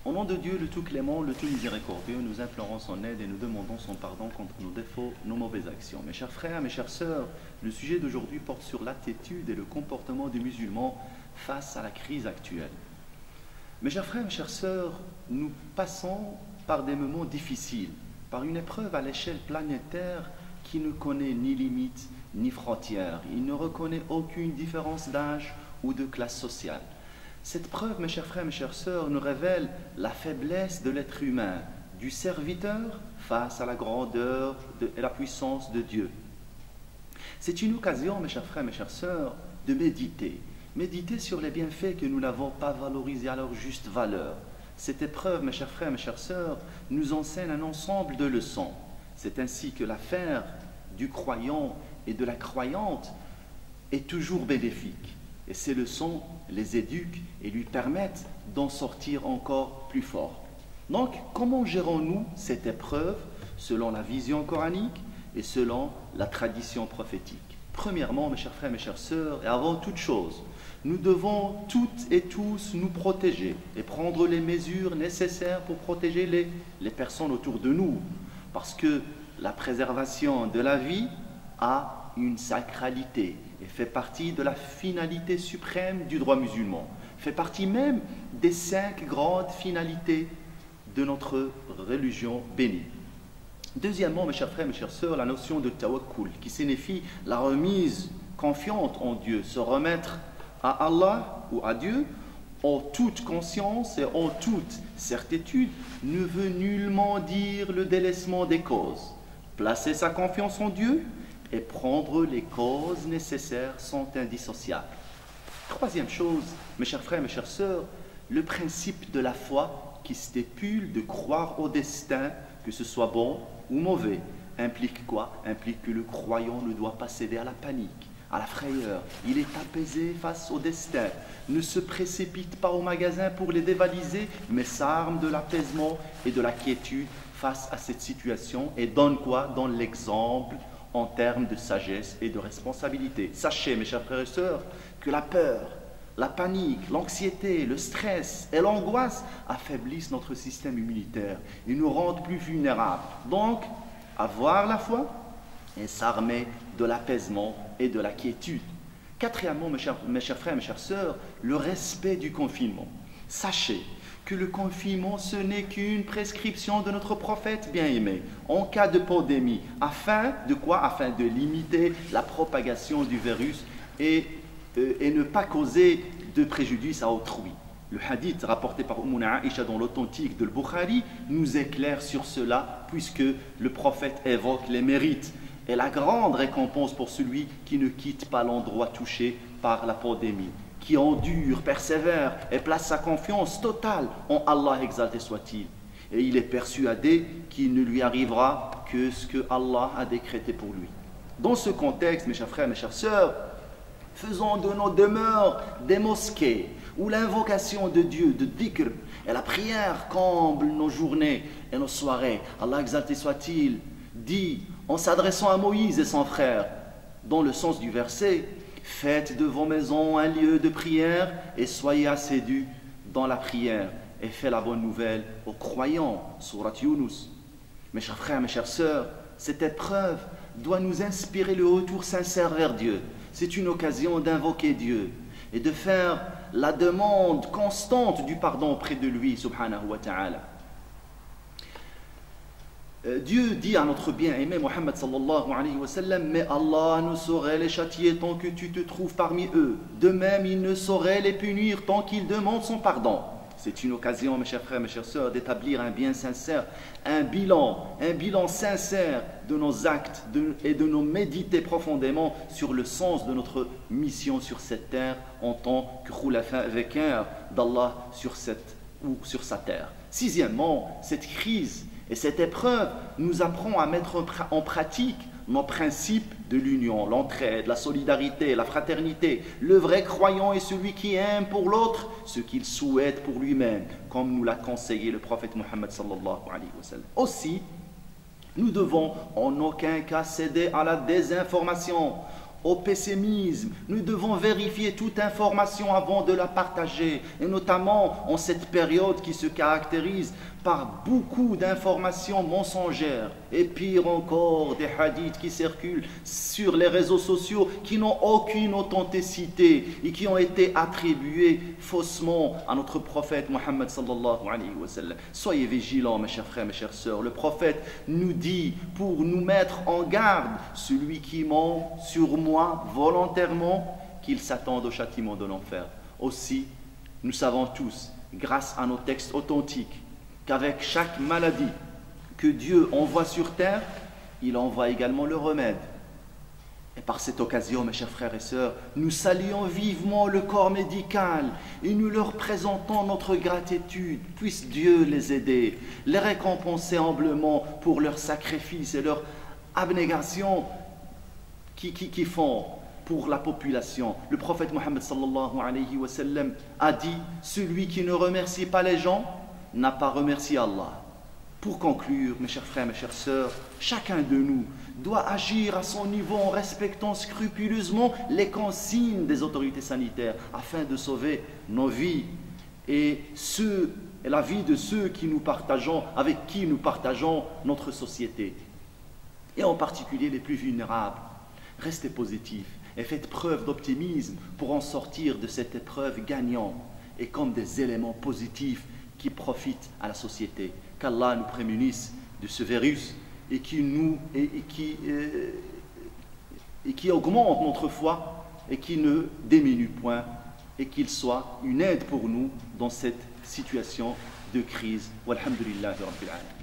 Au nom de Dieu, le tout clément, le tout miséricordieux, nous implorons son aide et nous demandons son pardon contre nos défauts, nos mauvaises actions. Mes chers frères, mes chères sœurs, le sujet d'aujourd'hui porte sur l'attitude et le comportement des musulmans face à la crise actuelle. Mes chers frères, mes chères sœurs, nous passons par des moments difficiles, par une épreuve à l'échelle planétaire qui ne connaît ni limites ni frontières. Il ne reconnaît aucune différence d'âge ou de classe sociale. Cette preuve, mes chers frères, mes chères sœurs, nous révèle la faiblesse de l'être humain, du serviteur face à la grandeur et la puissance de Dieu. C'est une occasion, mes chers frères, mes chères sœurs, de méditer sur les bienfaits que nous n'avons pas valorisés à leur juste valeur. Cette épreuve, mes chers frères, mes chères sœurs, nous enseigne un ensemble de leçons. C'est ainsi que l'affaire du croyant et de la croyante est toujours bénéfique. Et ces leçons les éduquent et lui permettent d'en sortir encore plus fort. Donc, comment gérons-nous cette épreuve selon la vision coranique et selon la tradition prophétique? Premièrement, mes chers frères, mes chères sœurs, et avant toute chose, nous devons toutes et tous nous protéger et prendre les mesures nécessaires pour protéger les personnes autour de nous. Parce que la préservation de la vie a une sacralité et fait partie de la finalité suprême du droit musulman, fait partie même des 5 grandes finalités de notre religion bénie. Deuxièmement, mes chers frères, mes chères sœurs, la notion de tawakkul, qui signifie la remise confiante en Dieu, se remettre à Allah ou à Dieu en toute conscience et en toute certitude, ne veut nullement dire le délaissement des causes. Placer sa confiance en Dieu et prendre les causes nécessaires sont indissociables. Troisième chose, mes chers frères, mes chères sœurs, le principe de la foi qui stipule de croire au destin, que ce soit bon ou mauvais, implique quoi? Implique que le croyant ne doit pas céder à la panique, à la frayeur. Il est apaisé face au destin, ne se précipite pas au magasin pour les dévaliser, mais s'arme de l'apaisement et de la quiétude face à cette situation et donne quoi? Donne l'exemple en termes de sagesse et de responsabilité. Sachez, mes chers frères et sœurs, que la peur, la panique, l'anxiété, le stress et l'angoisse affaiblissent notre système immunitaire et nous rendent plus vulnérables. Donc, avoir la foi et s'armer de l'apaisement et de la quiétude. Quatrièmement, mes chers frères, mes chères sœurs, le respect du confinement. Sachez que le confinement, ce n'est qu'une prescription de notre prophète bien-aimé en cas de pandémie. Afin de quoi? Afin de limiter la propagation du virus et ne pas causer de préjudice à autrui. Le hadith rapporté par Ummuna Aïcha dans l'authentique de Bukhari nous éclaire sur cela, puisque le prophète évoque les mérites et la grande récompense pour celui qui ne quitte pas l'endroit touché par la pandémie, qui endure, persévère et place sa confiance totale en Allah, exalté soit-il. Et il est persuadé qu'il ne lui arrivera que ce que Allah a décrété pour lui. Dans ce contexte, mes chers frères, mes chères sœurs, faisons de nos demeures des mosquées où l'invocation de Dieu, de dhikr et la prière comblent nos journées et nos soirées. Allah, exalté soit-il, dit en s'adressant à Moïse et son frère, dans le sens du verset: faites de vos maisons un lieu de prière et soyez assidus dans la prière et faites la bonne nouvelle aux croyants. Surat Yunus. Mes chers frères, mes chères sœurs, cette épreuve doit nous inspirer le retour sincère vers Dieu. C'est une occasion d'invoquer Dieu et de faire la demande constante du pardon auprès de lui, subhanahu wa ta'ala. Dieu dit à notre bien-aimé Muhammad sallallahu alayhi wa sallam: mais Allah ne saurait les châtier tant que tu te trouves parmi eux. De même, il ne saurait les punir tant qu'ils demandent son pardon. C'est une occasion, mes chers frères, mes chères sœurs, d'établir un bien sincère, un bilan sincère de nos actes et de nous méditer profondément sur le sens de notre mission sur cette terre en tant que khulafa vicaires d'Allah sur sa terre. Sixièmement, cette crise et cette épreuve nous apprend à mettre en pratique nos principes de l'union, l'entraide, la solidarité, la fraternité. Le vrai croyant est celui qui aime pour l'autre ce qu'il souhaite pour lui-même, comme nous l'a conseillé le prophète Muhammad sallallahu alayhi wa sallam. Aussi, nous devons en aucun cas céder à la désinformation au pessimisme. Nous devons vérifier toute information avant de la partager, et notamment en cette période qui se caractérise par beaucoup d'informations mensongères, et pire encore, des hadiths qui circulent sur les réseaux sociaux qui n'ont aucune authenticité et qui ont été attribués faussement à notre prophète Mohammed sallallahu alayhi wa sallam. Soyez vigilants, mes chers frères, mes chères sœurs. Le prophète nous dit, pour nous mettre en garde, celui qui ment sur moi volontairement, qu'il s'attende au châtiment de l'enfer. Aussi, nous savons tous, grâce à nos textes authentiques, qu'avec chaque maladie que Dieu envoie sur terre, il envoie également le remède. Et par cette occasion, mes chers frères et sœurs, nous saluons vivement le corps médical et nous leur présentons notre gratitude. Puisse Dieu les aider, les récompenser humblement pour leur sacrifice et leur abnégation qui font pour la population. Le prophète Mohammed sallallahu alayhi wa sallam a dit, celui qui ne remercie pas les gens n'a pas remercié Allah. Pour conclure, mes chers frères, mes chères sœurs, chacun de nous doit agir à son niveau en respectant scrupuleusement les consignes des autorités sanitaires afin de sauver nos vies et la vie de ceux avec qui nous partageons notre société, et en particulier les plus vulnérables. Restez positifs et faites preuve d'optimisme pour en sortir de cette épreuve gagnant et comme des éléments positifs qui profitent à la société. Qu'Allah nous prémunisse de ce virus et qui augmente notre foi et qui ne diminue point, et qu'il soit une aide pour nous dans cette situation de crise. Walhamdulillahi rabbil alamin.